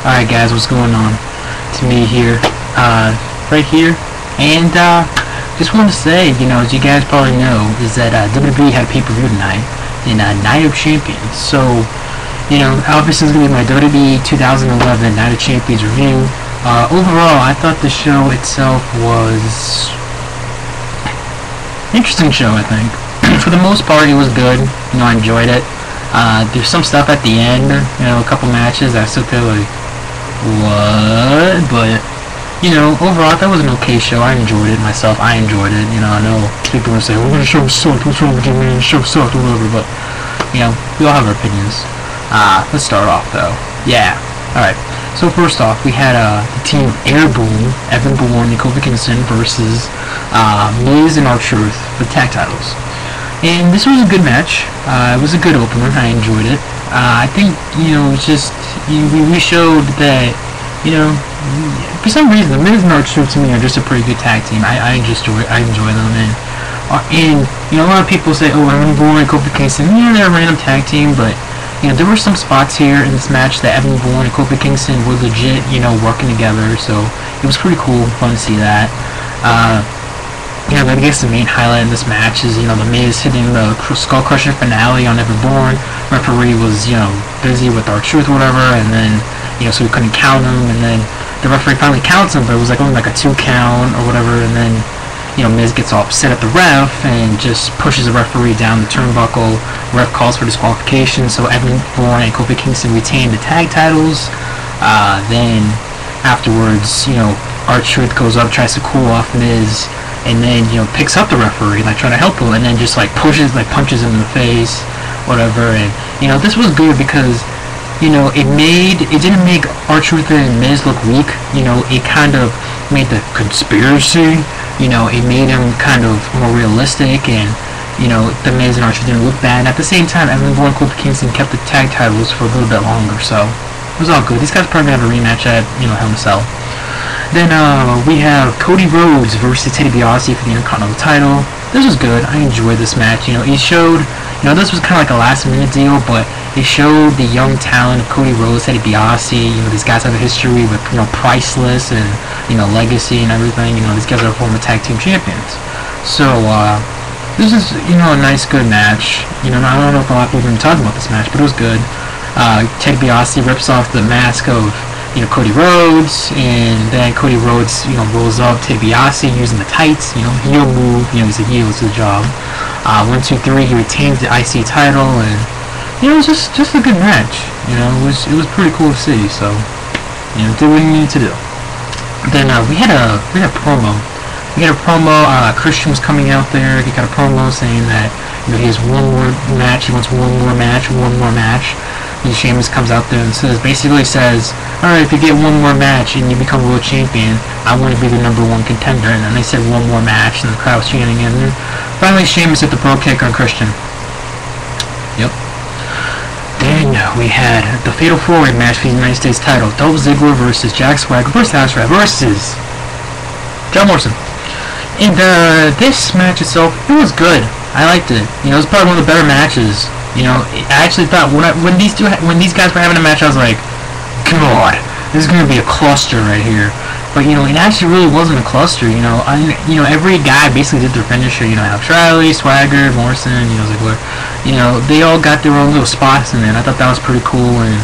Alright guys, what's going on? It's me here, right here, and just wanted to say, as you guys probably know, is that WWE had a pay-per-view tonight, in Night of Champions. So, obviously it's going to be my WWE 2011 Night of Champions review. Overall, I thought the show itself was an interesting show, I think. For the most part, it was good. I enjoyed it. There's some stuff at the end, a couple matches I still feel like, what? But, overall, that was an okay show. I enjoyed it myself. I enjoyed it. I know people are saying, well, the show sucked. What's wrong with you, man? The show sucked or whatever. But, we all have our opinions. Let's start off, though. Yeah. Alright. So, first off, we had the team of Bourne, and Kofi Kingston versus Miz and R-Truth for the tag titles. And this was a good match. It was a good opener. I enjoyed it. I think, it's just, we showed that, for some reason, the Miz and R-Truth to me are just a pretty good tag team. I enjoy them. And a lot of people say, oh, Bourne and Kofi Kingston, they're a random tag team, but, there were some spots here in this match that Bourne and Kofi Kingston were legit, working together, so it was pretty cool, fun to see that. I guess the main highlight in this match is, the Miz hitting the Skull Crusher finale on Bourne. Referee was, busy with R-Truth or whatever, and then, so he couldn't count him, and then the referee finally counts him, but it was only like a 2 count or whatever, and then, Miz gets all upset at the ref and just pushes the referee down the turnbuckle. Ref calls for disqualification, so Bourne and Kofi Kingston retain the tag titles. Then, afterwards, R-Truth goes up, tries to cool off Miz, and then, picks up the referee, trying to help him, and then just, punches him in the face, whatever, and, this was good because, it didn't make R-Truth and Miz look weak, it kind of made the conspiracy, it made him kind of more realistic, and, the Miz and R-Truth didn't look bad, and at the same time, Bourne and Kofi Kingston kept the tag titles for a little bit longer, so, it was all good. These guys probably have a rematch at, Hell in a Cell. Then we have Cody Rhodes versus DiBiase for the Intercontinental title. This was good. I enjoyed this match. It showed, this was kind of like a last-minute deal, but it showed the young talent of Cody Rhodes, DiBiase. These guys have a history with, Priceless and, Legacy and everything. These guys are former tag team champions. So, this is, a nice, good match. I don't know if a lot of people have been talking about this match, but it was good. DiBiase rips off the mask of Cody Rhodes, and then Cody Rhodes, rolls up DiBiase using the tights, heel move, he's a heel, it's a job. 1, 2, 3, he retains the IC title, and, it was just a good match, it was pretty cool to see, so, did what he needed to do. Then, we had a promo. Christian was coming out there, he got a promo saying that, he has one more match, he wants one more match. And Sheamus comes out there and basically says, alright, if you get one more match and you become world champion, I want to be the #1 contender. And then they said one more match, and the crowd was chanting, and then finally Sheamus hit the pro kick on Christian. Yep. Then we had the Fatal 4-Way match for the United States title. Dolph Ziggler versus Jack Swagger versus John Morrison. And this match itself, it was good. I liked it. It was probably one of the better matches. I actually thought when these guys were having a match, I was like, God, this is gonna be a cluster right here. But it actually really wasn't a cluster. Every guy basically did their finisher. Alex Riley, Swagger, Morrison, Ziggler. They all got their own little spots in there. And I thought that was pretty cool, and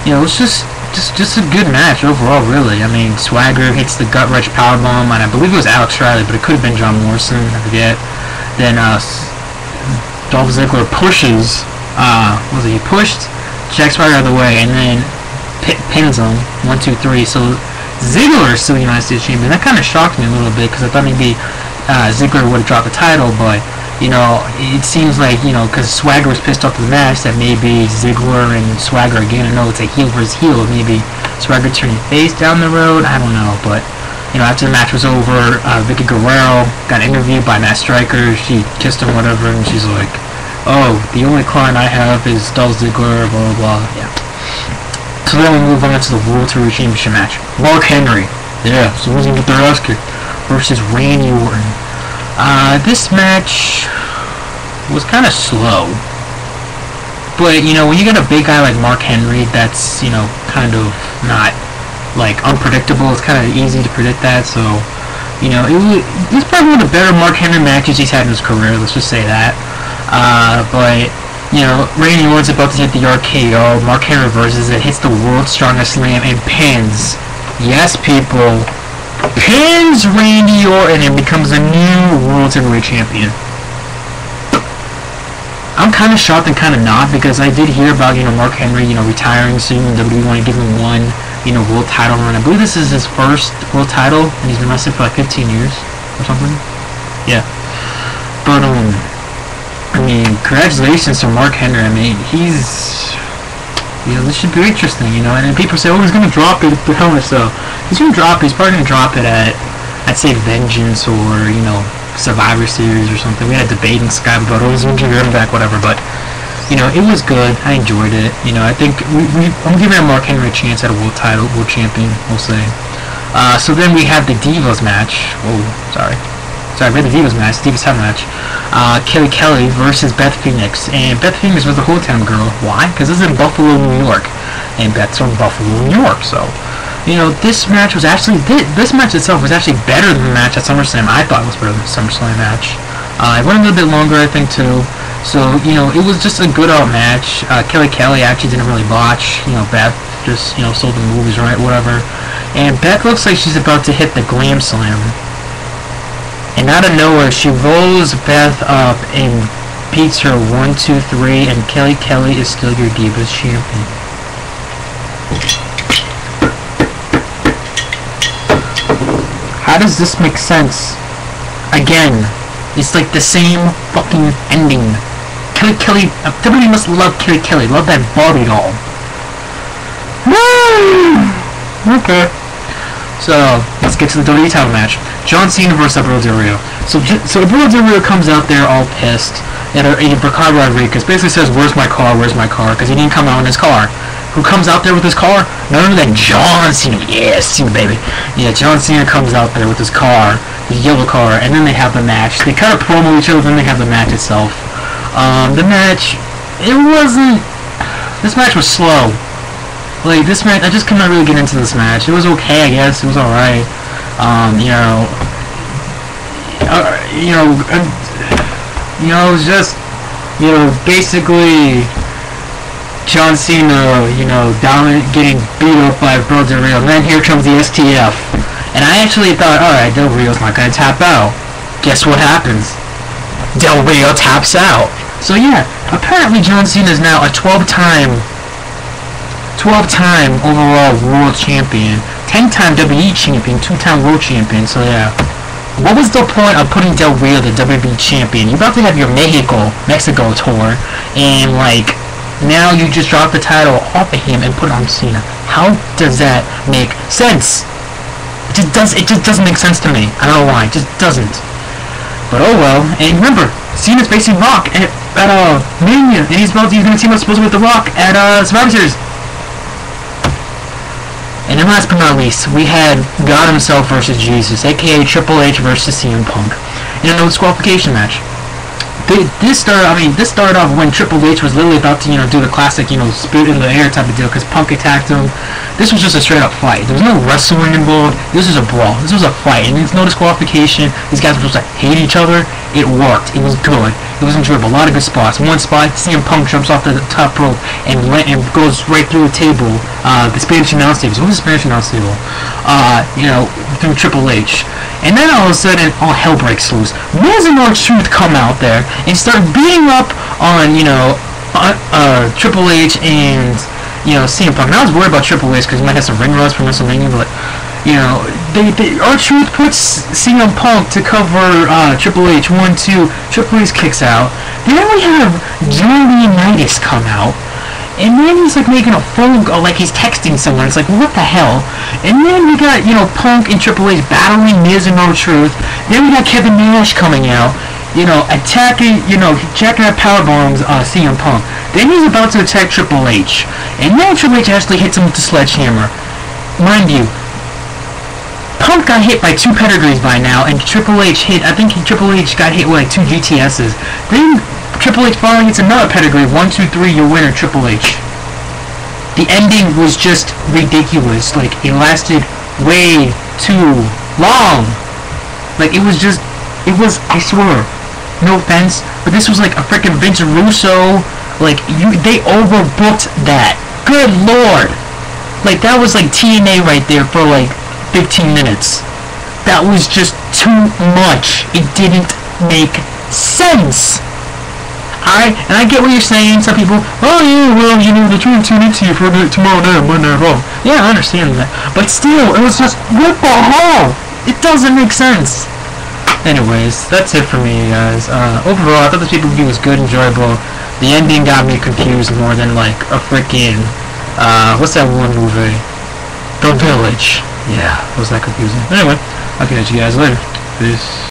it was just a good match overall, really. I mean, Swagger hits the gut-wrench powerbomb, and I believe it was Alex Riley, but it could have been John Morrison. I forget. Then Dolph Ziggler pushes, he pushed Jack Swagger out of the way, and then pins him, 1, 2, 3, so Ziggler is still the United States Champion. That kind of shocked me a little bit, because I thought maybe Ziggler would have dropped the title, but, it seems like, because Swagger was pissed off the match, that maybe Ziggler and Swagger again, I know it's a heel versus heel, maybe Swagger turning face down the road, I don't know, but, after the match was over, Vicky Guerrero got interviewed by Matt Striker. She kissed him, whatever, and she's like, oh, the only client I have is Dolph Ziggler, blah, blah, blah, yeah. So then we move on to the World Heavyweight Championship match. Mark Henry, yeah, so who's going to get their ass kicked, versus Randy Orton. This match was kind of slow, But, you know, when you get a big guy like Mark Henry, that's, you know, kind of not, like, unpredictable. It's kind of easy to predict that, so, you know, it's probably one of the better Mark Henry matches he's had in his career, let's just say that. But, you know, Randy Orton's about to hit the RKO, Mark Henry reverses it, hits the World's Strongest Slam, and pins, yes, people, pins Randy Orton and becomes a new World Heavyweight Champion. I'm kind of shocked and kind of not, because I did hear about, you know, Mark Henry, you know, retiring soon, and WWE want to give him one, you know, world title run. I believe this is his first world title, and he's been wrestling for like 15 years or something. Yeah. But, I mean, congratulations to Mark Henry. I mean, he's, you know, this should be interesting, you know, and then people say, oh, he's going to drop it at the Hell in a Cell. He's going to drop it, he's probably going to drop it at, I'd say, Vengeance, or, you know, Survivor Series or something. We had a debate in Skype about, oh, he's going to give him back, whatever, but, you know, it was good. I enjoyed it. You know, I think I'm giving Mark Henry a chance at a world title, world champion, we'll say. So then we have the Divas match. Oh, sorry, we had the Divas match, Divas have match. Kelly versus Beth Phoenix, and Beth Phoenix was the whole town girl. Why? Because this is in Buffalo, New York, and Beth's from Buffalo, New York, so. You know, this match was actually, this match itself was actually better than the match at SummerSlam. I thought it was better than the SummerSlam match. It went a little bit longer, I think, too. So, you know, it was just a good out match. Kelly actually didn't really botch. You know, Beth just, you know, sold the movies right, whatever. And Beth looks like she's about to hit the Glam Slam. And out of nowhere, she rolls Beth up and beats her 1, 2, 3, and Kelly is still your Divas champion. How does this make sense? Again, it's like the same fucking ending. Kelly, everybody must love Kelly, love that Barbie doll. Okay. So, let's get to the WWE title match. John Cena versus Alberto. So Alberto comes out there all pissed at Ricardo Rodriguez. Basically says, where's my car, because he didn't come out in his car. Who comes out there with his car? None other than John Cena. Yeah, Cena, baby. Yeah, John Cena comes out there with his car, his yellow car, and then they have the match. They kind of promo each other, then they have the match itself. The match, this match was slow. Like, this match, I just could not really get into this match. It was okay, I guess. It was alright. It was just, basically John Cena, getting beat up by Bro Del Rio, and then here comes the STF. And I actually thought, alright, Del Rio's not gonna tap out. Guess what happens? Del Rio taps out. So yeah, apparently John Cena is now a 12-time overall world champion, 10-time WWE champion, 2-time world champion. So yeah, what was the point of putting Del Rio the WWE champion? You're about to have your Mexico tour, and like, now you just drop the title off of him and put it on Cena. How does that make sense? It just doesn't make sense to me. I don't know why. It just doesn't. But oh well. And remember, Cena's facing Rock at Mania, and he's gonna team up supposedly with The Rock at Survivor Series. And then last but not least, we had God himself versus Jesus, aka Triple H versus CM Punk, in a no disqualification match. This started off when Triple H was literally about to, do the classic, spirit in the air type of deal, because Punk attacked him. This was just a straight up fight. There was no wrestling involved. This was a brawl. This was a fight, and it's no disqualification. These guys were supposed to hate each other. It worked. It was good. It was enjoyable. A lot of good spots. One spot, CM Punk jumps off the top rope and goes right through a table. The Spanish announce table. What was the Spanish announce table? Through Triple H. And then all of a sudden, all hell breaks loose. Miz and R-Truth come out there and start beating up on, Triple H and, CM Punk. And I was worried about Triple H because he might have some ring rust from WrestleMania, but, R-Truth puts CM Punk to cover Triple H. 1-2. Triple H kicks out. Then we have John Laurinaitis come out. And then he's like making a phone call, like he's texting someone. It's like, what the hell? And then we got, Punk and Triple H battling Miz and R-Truth. Then we got Kevin Nash coming out, attacking, jacking up powerbombs CM Punk. Then he's about to attack Triple H. And then Triple H actually hits him with the sledgehammer. Mind you, Punk got hit by 2 pedigrees by now, and Triple H got hit with like 2 GTSs. Then Triple H finally gets another pedigree. 1, 2, 3, your winner, Triple H. The ending was just ridiculous. Like, it lasted way too long. Like, it was, I swear, no offense, but this was like a freaking Vince Russo. Like, they overbooked that. Good lord. Like, that was like TNA right there for like 15 minutes. That was just too much. It didn't make sense. Alright, and I get what you're saying. Some people, oh yeah, well, you know, they're trying to tune into you for tomorrow night, Monday Night Raw. Yeah, I understand that. But still, it was just, what the hell? It doesn't make sense. Anyways, that's it for me, guys. Overall, I thought this PPV was good, enjoyable. The ending got me confused more than like a freaking, what's that one movie? The Village. Yeah, was that confusing? Anyway, I'll catch you guys later. Peace.